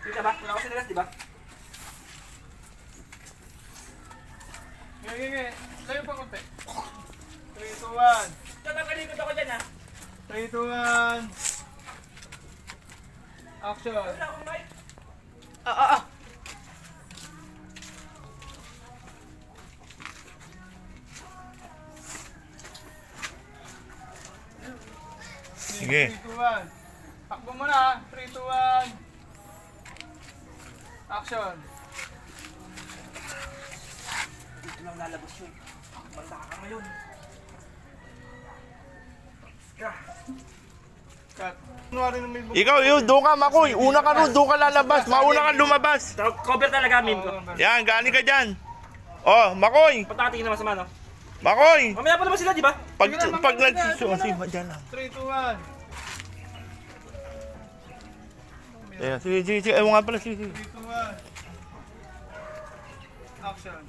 Kita ba? Wala ko sinilas, di ba? Ngayon. Layo pa konti. 3, 2, 1. Tatangkalikot ako dyan, ha? 3, 2, 1. Action. Wala akong mic. Sige. 3, 2, 1. Takbo mo na. 3, 2, 1. Action. Dito lang lalabas yun. Banda ka ngayon. Cut. Kunwari na may bukod. Ikaw, yun, doon ka, Makoy. Una ka ron, doon ka lalabas. Mauna ka lumabas. Cover talaga, meme ko. Yan, galing ka dyan. Oh, Makoy. Patatingin na masama, no? Makoy. Mamaya pa naman sila, di ba? Pag nagsisuon, dyan lang. 3, 2, 1. Ayan, sige. Ewan nga pala, sige. 3, 2, 1. Action.